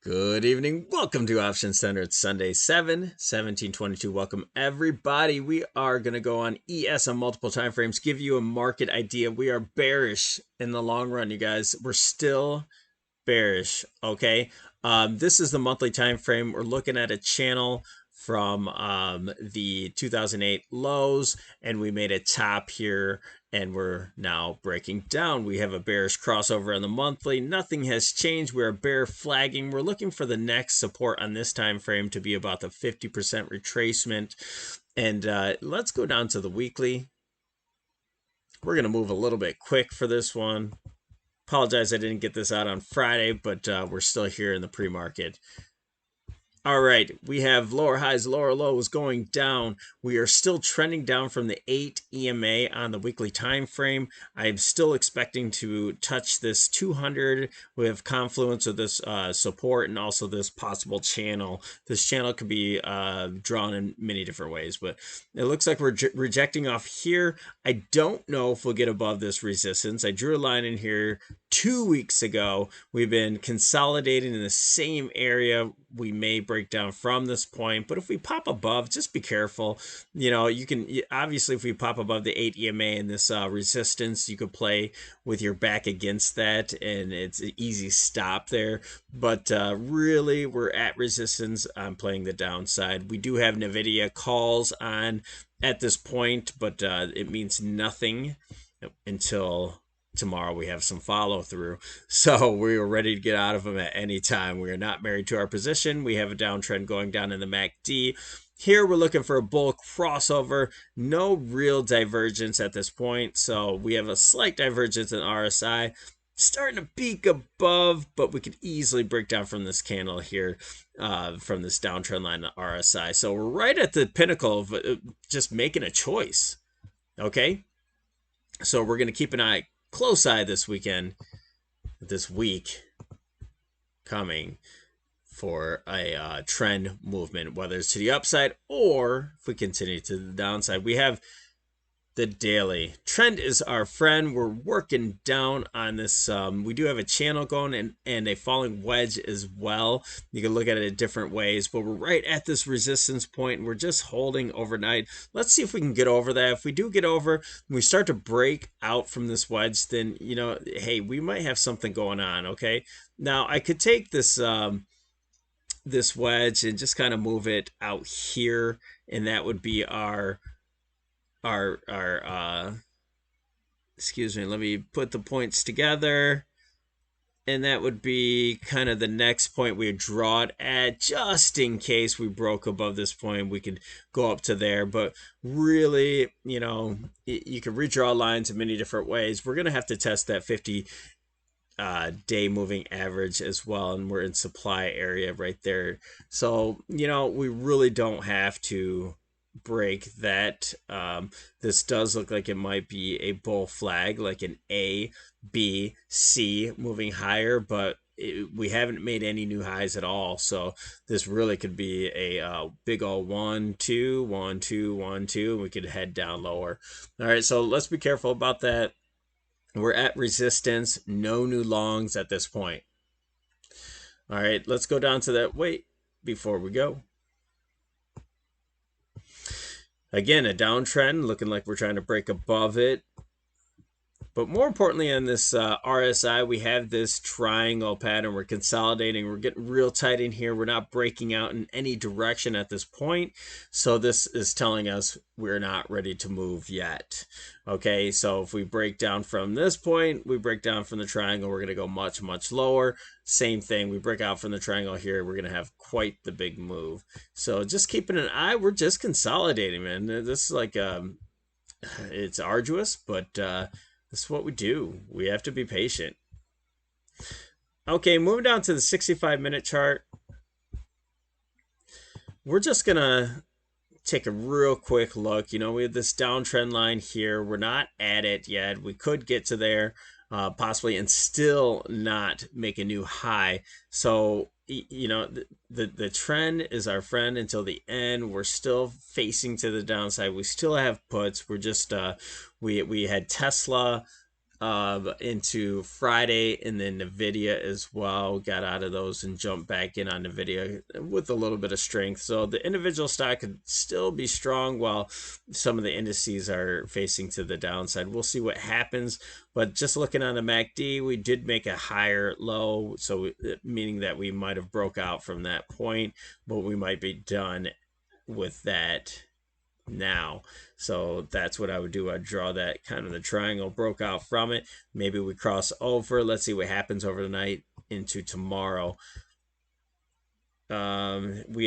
Good evening. Welcome to Option Center. It's Sunday, 7/17/22. Welcome, everybody. We are going to go on ES on multiple time frames, give you a market idea. We are bearish in the long run, you guys. We're still bearish, okay? This is the monthly time frame. We're looking at a channel from the 2008 lows, and we made a top here, and we're now breaking down. We have a bearish crossover on the monthly. Nothing has changed. We're bear flagging. We're looking for the next support on this time frame to be about the 50% retracement. And let's go down to the weekly. We're going to move a little bit quick for this one. Apologize I didn't get this out on Friday, but we're still here in the pre-market. All right, we have lower highs, lower lows going down. We are still trending down from the 8 EMA on the weekly time frame. I'm still expecting to touch this 200 with confluence of this support and also this possible channel. This channel could be drawn in many different ways, but it looks like we're rejecting off here. I don't know if we'll get above this resistance. I drew a line in here 2 weeks ago. We've been consolidating in the same area. We may break down from this point, but if we pop above, just be careful. You can obviously, if we pop above the 8 EMA and this resistance, you could play with your back against that, and it's an easy stop there. But really, we're at resistance. I'm playing the downside. We do have NVIDIA calls on at this point, but it means nothing until tomorrow we have some follow through. So we are ready to get out of them at any time. We are not married to our position. We have a downtrend going down in the MACD. Here we're looking for a bull crossover. No real divergence at this point. So we have a slight divergence in RSI. Starting to peak above, but we could easily break down from this candle here, from this downtrend line to RSI. So we're right at the pinnacle of just making a choice. Okay? So we're going to keep an close eye this week coming for a trend movement, whether it's to the upside or if we continue to the downside. We have the daily trend is our friend. We're working down on this. We do have a channel going and a falling wedge as well. You can look at it in different ways, but we're right at this resistance point and we're just holding overnight. Let's see if we can get over that. If we do get over and we start to break out from this wedge, then hey, we might have something going on. Okay, now I could take this this wedge and just kind of move it out here, and that would be our excuse me, let me put the points together, and that would be kind of the next point we would draw it at, just in case we broke above this point. We could go up to there, but really, you can redraw lines in many different ways. We're gonna have to test that 50 day moving average as well, and we're in supply area right there. So we really don't have to break that. This does look like it might be a bull flag, like an A, B, C moving higher, but we haven't made any new highs at all. So this really could be a big old 1 2 1 2 1 2, and we could head down lower. All right, so let's be careful about that. We're at resistance, no new longs at this point. All right, let's go down to that. Wait, before we go, again, a downtrend, looking like we're trying to break above it. But more importantly, on this RSI, we have this triangle pattern. We're consolidating. We're getting real tight in here. We're not breaking out in any direction at this point. So this is telling us we're not ready to move yet. Okay, so if we break down from this point, we break down from the triangle, we're going to go much, much lower. Same thing, we break out from the triangle here, we're going to have quite the big move. So just keeping an eye. We're just consolidating, man. This is like, it's arduous, but this is what we do. We have to be patient. Okay, moving down to the 65-minute chart. We're just going to take a real quick look. We have this downtrend line here. We're not at it yet. We could get to there possibly and still not make a new high. So the trend is our friend until the end. We're still facing to the downside. We still have puts. We're just we had Tesla into Friday, and then Nvidia as well. Got out of those and jumped back in on Nvidia with a little bit of strength. So the individual stock could still be strong while some of the indices are facing to the downside. We'll see what happens. But just looking on the MACD, we did make a higher low, so meaning that we might have broke out from that point, but we might be done with that now. So that's what I would do. I'd draw that kind of the triangle, broke out from it. Maybe we cross over. Let's see what happens over the night into tomorrow. We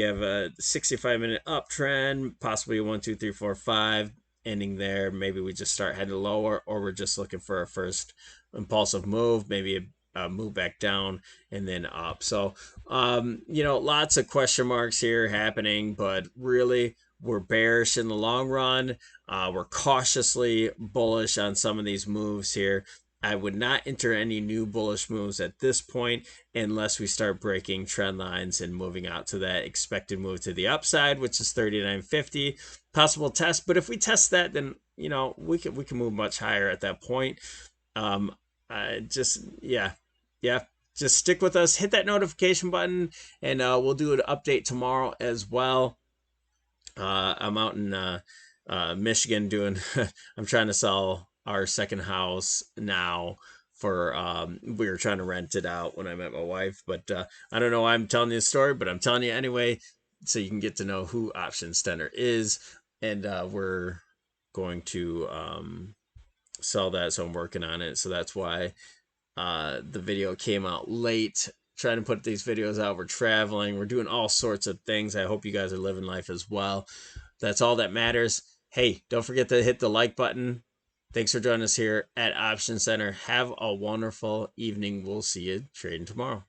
have a 65-minute uptrend, possibly a 1, 2, 3, 4, 5 ending there. Maybe we just start heading lower, or we're just looking for a first impulsive move, maybe a move back down and then up. So, lots of question marks here happening, but really we're bearish in the long run. We're cautiously bullish on some of these moves here. I would not enter any new bullish moves at this point unless we start breaking trend lines and moving out to that expected move to the upside, which is 39.50 possible test. But if we test that, then we can move much higher at that point. Just stick with us. Hit that notification button, and we'll do an update tomorrow as well. I'm out in Michigan doing. I'm trying to sell our second house now for we were trying to rent it out when I met my wife, but I don't know why I'm telling you the story, but I'm telling you anyway so you can get to know who Option Center is. And we're going to sell that, so I'm working on it. So that's why the video came out late. Trying to put these videos out. We're traveling, we're doing all sorts of things. I hope you guys are living life as well. That's all that matters. Hey, don't forget to hit the like button. Thanks for joining us here at Option Center. Have a wonderful evening. We'll see you trading tomorrow.